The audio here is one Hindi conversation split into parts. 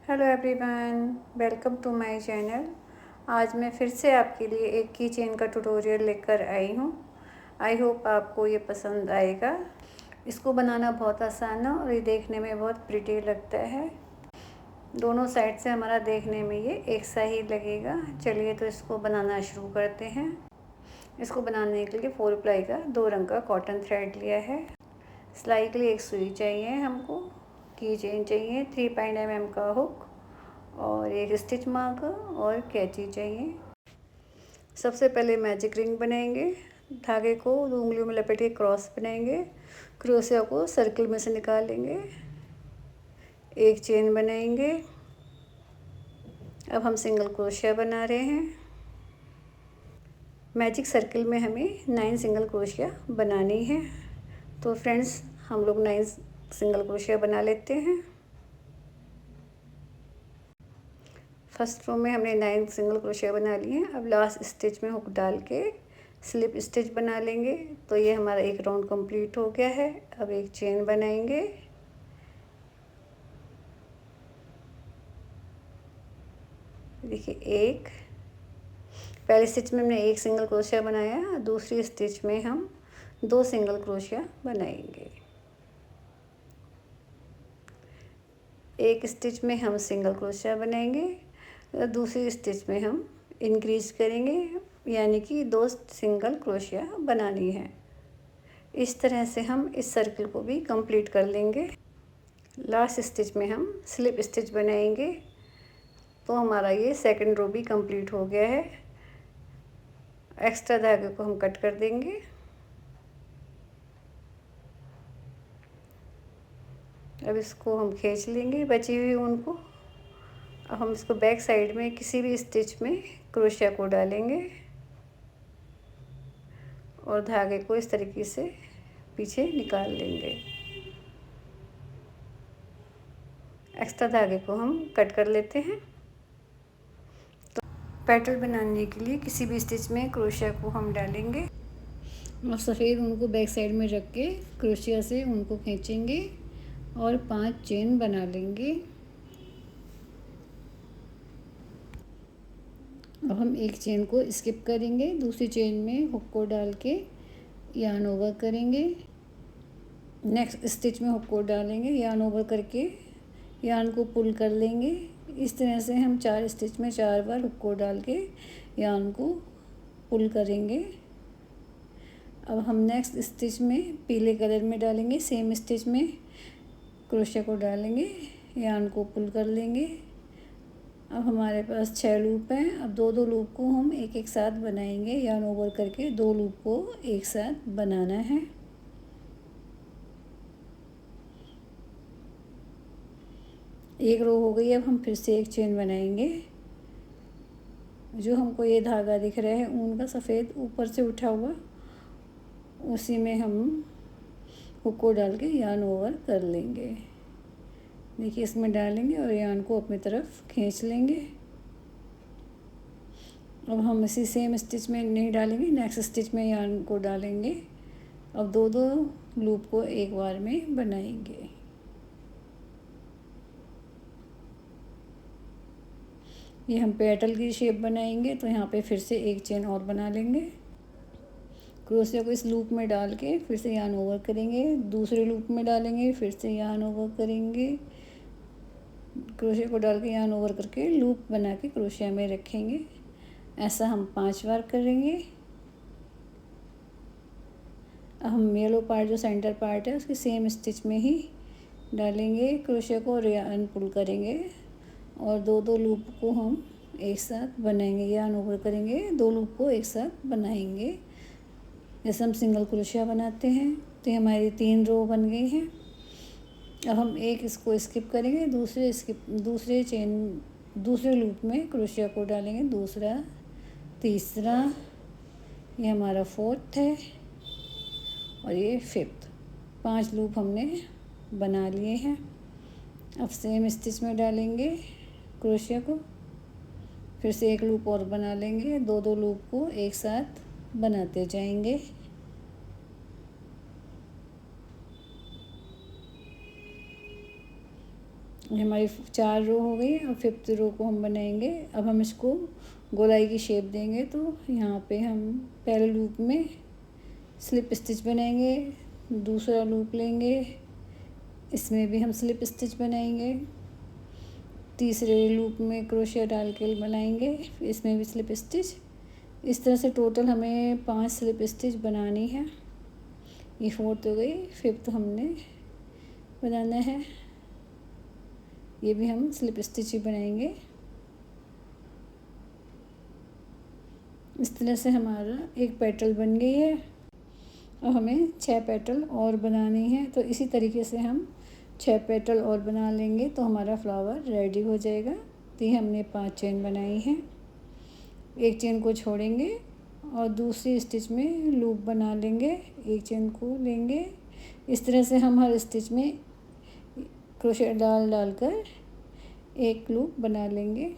Hello everyone, welcome to my channel. आज मैं फिर से आपके लिए एक की चेन का ट्यूटोरियल लेकर आई हूँ। आई होप आपको ये पसंद आएगा। इसको बनाना बहुत आसान है और ये देखने में बहुत प्रिटी लगता है। दोनों साइड से हमारा देखने में ये एक सा ही लगेगा। चलिए तो इसको बनाना शुरू करते हैं। इसको बनाने के लिए 4 प्लाई का 2 रंग का कॉटन थ्रेड लिया है। सिलाई के लिए एक सुई चाहिए हमको, की चेन चाहिए, 3 mm का हुक और एक स्टिच मार्कर और कैंची चाहिए। सबसे पहले मैजिक रिंग बनाएंगे। धागे को 2 उंगलियों में लपेट के क्रॉस बनाएंगे। क्रोशिया को सर्कल में से निकालेंगे, एक चेन बनाएंगे। अब हम सिंगल क्रोशिया बना रहे हैं। मैजिक सर्कल में हमें 9 सिंगल क्रोशिया बनानी है। तो फ्रेंड्स, हम लोग 9 सिंगल क्रोशिया बना लेते हैं। फर्स्ट रो में हमने 9 सिंगल क्रोशिया बना लिए हैं। अब लास्ट स्टिच में हुक डाल के स्लिप स्टिच बना लेंगे। तो ये हमारा एक राउंड कंप्लीट हो गया है। अब एक चेन बनाएंगे। देखिए, एक पहले स्टिच में हमने एक सिंगल क्रोशिया बनाया, दूसरी स्टिच में हम 2 सिंगल क्रोशिया बनाएंगे। एक स्टिच में हम सिंगल क्रोशिया बनाएंगे, दूसरी स्टिच में हम इंक्रीज करेंगे, यानी कि 2 सिंगल क्रोशिया बनानी है। इस तरह से हम इस सर्कल को भी कंप्लीट कर लेंगे। लास्ट स्टिच में हम स्लिप स्टिच बनाएंगे। तो हमारा ये सेकंड रो भी कंप्लीट हो गया है। एक्स्ट्रा धागे को हम कट कर देंगे। अब इसको हम खींच लेंगे बची हुई ऊन को। अब हम इसको बैक साइड में किसी भी स्टिच में क्रोशिया को डालेंगे और धागे को इस तरीके से पीछे निकाल लेंगे। एक्स्ट्रा धागे को हम कट कर लेते हैं। तो पेटल बनाने के लिए किसी भी स्टिच में क्रोशिया को हम डालेंगे और सफ़ेद ऊन को बैक साइड में रख के क्रोशिया से ऊन को खींचेंगे और 5 चेन बना लेंगे। अब हम एक चेन को स्किप करेंगे, दूसरी चेन में हुक को डाल के यार्न ओवर करेंगे। नेक्स्ट स्टिच में हुक को डालेंगे, यार्न ओवर करके यार्न को पुल कर लेंगे। इस तरह से हम 4 स्टिच में 4 बार हुक को डाल के यार्न को पुल करेंगे। अब हम नेक्स्ट स्टिच में पीले कलर में डालेंगे, सेम स्टिच में क्रोशिया को डालेंगे, यार्न को पुल कर लेंगे। अब हमारे पास 6 लूप हैं। अब 2-2 लूप को हम एक एक साथ बनाएंगे। यार्न ओवर करके 2 लूप को एक साथ बनाना है। एक रो हो गई। अब हम फिर से एक चेन बनाएंगे। जो हमको ये धागा दिख रहा है ऊन का सफ़ेद ऊपर से उठा हुआ, उसी में हम हुक को डाल के यार्न ओवर कर लेंगे। देखिए, इसमें डालेंगे और यार्न को अपनी तरफ खींच लेंगे। अब हम इसी सेम स्टिच में नहीं डालेंगे, नेक्स्ट स्टिच में यार्न को डालेंगे। अब 2-2 लूप को एक बार में बनाएंगे। ये हम पेटल की शेप बनाएंगे, तो यहाँ पे फिर से एक चेन और बना लेंगे। क्रोशिया को इस लूप में डाल के फिर से यार्न ओवर करेंगे, दूसरे लूप में डालेंगे, फिर से यार्न ओवर करेंगे, क्रोशिया को डाल के यार्न ओवर करके लूप बना के क्रोशिया में रखेंगे। ऐसा हम 5 बार करेंगे। अब हम येलो पार्ट जो सेंटर पार्ट है उसके सेम स्टिच में ही डालेंगे क्रोशिया को और यार्न पुल करेंगे और 2-2 लूप को हम एक साथ बनाएंगे। यार्न ओवर करेंगे, 2 लूप को एक साथ बनाएंगे जैसे हम सिंगल क्रोशिया बनाते हैं। तो हमारी 3 रो बन गई हैं। अब हम एक इसको स्किप करेंगे, दूसरे लूप में क्रोशिया को डालेंगे, दूसरा, तीसरा, ये हमारा 4th है और ये 5th। 5 लूप हमने बना लिए हैं। अब सेम स्टिच में डालेंगे क्रोशिया को, फिर से एक लूप और बना लेंगे, 2-2 लूप को एक साथ बनाते जाएंगे। ये हमारी 4 रो हो गई और 5th रो को हम बनाएंगे। अब हम इसको गोलाई की शेप देंगे। तो यहाँ पे हम पहले लूप में स्लिप स्टिच बनाएंगे, दूसरा लूप लेंगे, इसमें भी हम स्लिप स्टिच बनाएंगे, तीसरे लूप में क्रोशिया डाल के बनाएंगे, इसमें भी स्लिप स्टिच। इस तरह से टोटल हमें 5 स्लिप स्टिच बनानी है। ये 4th हो गई, 5th हमने बनाना है, ये भी हम स्लिप स्टिच ही बनाएंगे। इस तरह से हमारा एक पेटल बन गई है। अब हमें 6 पेटल और बनानी है। तो इसी तरीके से हम 6 पेटल और बना लेंगे तो हमारा फ्लावर रेडी हो जाएगा। तो ये हमने 5 चेन बनाई हैं। एक चेन को छोड़ेंगे और दूसरी स्टिच में लूप बना लेंगे, एक चेन को लेंगे। इस तरह से हम हर स्टिच में क्रोशिया डालकर एक लूप बना लेंगे।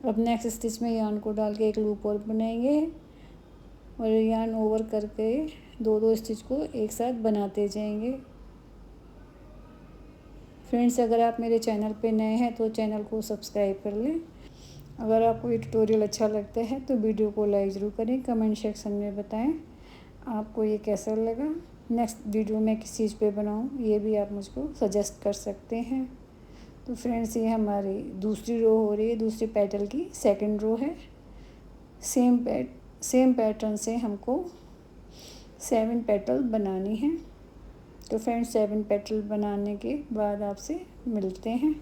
अब नेक्स्ट स्टिच में यार्न को डाल के एक लूप और बनाएंगे और यार्न ओवर करके दो स्टिच को एक साथ बनाते जाएंगे। फ्रेंड्स, अगर आप मेरे चैनल पे नए हैं तो चैनल को सब्सक्राइब कर लें। अगर आपको ये ट्यूटोरियल अच्छा लगता है तो वीडियो को लाइक ज़रूर करें, कमेंट सेक्शन में बताएं आपको ये कैसा लगा। नेक्स्ट वीडियो में किस चीज़ पे बनाऊं ये भी आप मुझको सजेस्ट कर सकते हैं। तो फ्रेंड्स, ये हमारी दूसरी रो हो रही है, दूसरी पेटल की सेकंड रो है। सेम पैटर्न से हमको 7 पेटल बनानी है। तो फ्रेंड्स, 7 पेटल बनाने के बाद आपसे मिलते हैं।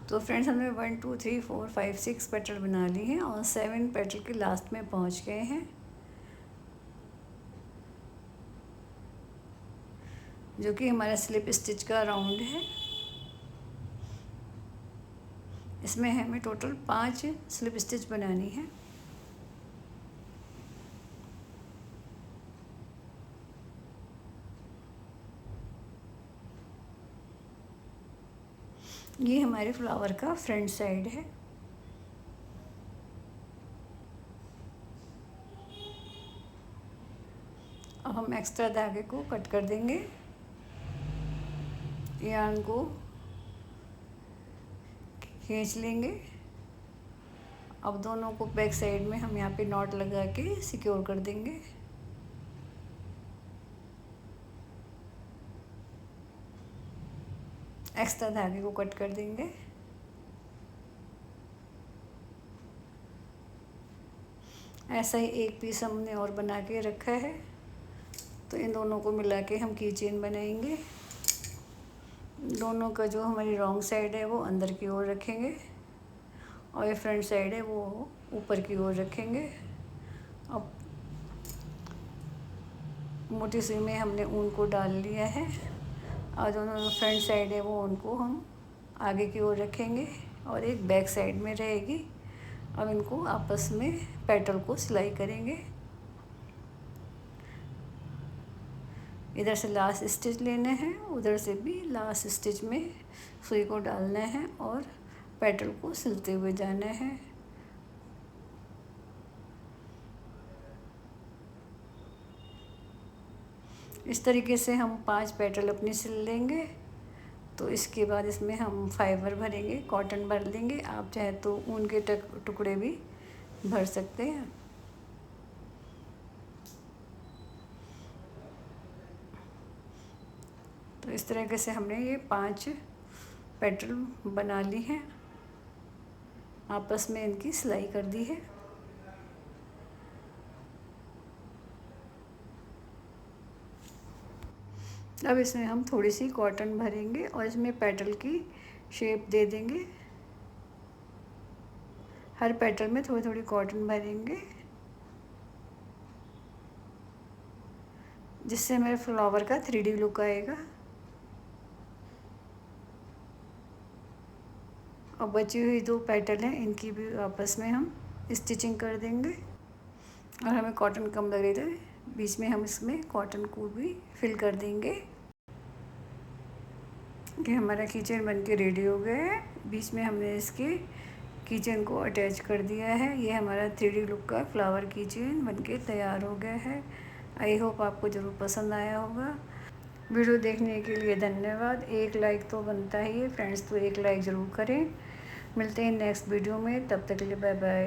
तो फ्रेंड्स, हमने 1 2 3 4 5 6 पेटल बना ली हैं और 7 पेटल के लास्ट में पहुंच गए हैं, जो कि हमारा स्लिप स्टिच का राउंड है। इसमें हमें टोटल 5 स्लिप स्टिच बनानी है। ये हमारे फ्लावर का फ्रंट साइड है। अब हम एक्स्ट्रा धागे को कट कर देंगे, यार्न को खींच लेंगे। अब दोनों को बैक साइड में हम यहाँ पे नॉट लगा के सिक्योर कर देंगे। एक्स्ट्रा धागे को कट कर देंगे। ऐसा ही एक पीस हमने और बना के रखा है। तो इन दोनों को मिला के हम की चेन बनाएंगे। दोनों का जो हमारी रॉन्ग साइड है वो अंदर की ओर रखेंगे और ये फ्रंट साइड है वो ऊपर की ओर रखेंगे। अब मोटी सुई में हमने ऊन को डाल लिया है और दोनों फ्रंट साइड है वो ऊन को हम आगे की ओर रखेंगे और एक बैक साइड में रहेगी। अब इनको आपस में पेटल को सिलाई करेंगे। इधर से लास्ट स्टिच लेना है, उधर से भी लास्ट स्टिच में सुई को डालना है और पेटल को सिलते हुए जाना है। इस तरीके से हम 5 पेटल अपनी सिल लेंगे। तो इसके बाद इसमें हम फाइबर भरेंगे, कॉटन भर लेंगे। आप चाहे तो ऊन के टुकड़े भी भर सकते हैं। तो इस तरीके से हमने ये 5 पेटल बना ली हैं, आपस में इनकी सिलाई कर दी है। अब इसमें हम थोड़ी सी कॉटन भरेंगे और इसमें पेटल की शेप दे देंगे। हर पेटल में थोड़ी थोड़ी कॉटन भरेंगे, जिससे हमारे फ्लावर का 3D लुक आएगा। और बची हुई 2 पेटल हैं, इनकी भी आपस में हम स्टिचिंग कर देंगे। और हमें कॉटन कम लग रही थी, बीच में हम इसमें कॉटन को भी फिल कर देंगे। कि हमारा किचन बनके रेडी हो गया है। बीच में हमने इसके किचन को अटैच कर दिया है। ये हमारा 3D लुक का फ्लावर किचन बनके तैयार हो गया है। आई होप आपको ज़रूर पसंद आया होगा। वीडियो देखने के लिए धन्यवाद। एक लाइक तो बनता ही है फ्रेंड्स, तो एक लाइक ज़रूर करें। मिलते हैं नेक्स्ट वीडियो में, तब तक के लिए बाय बाय।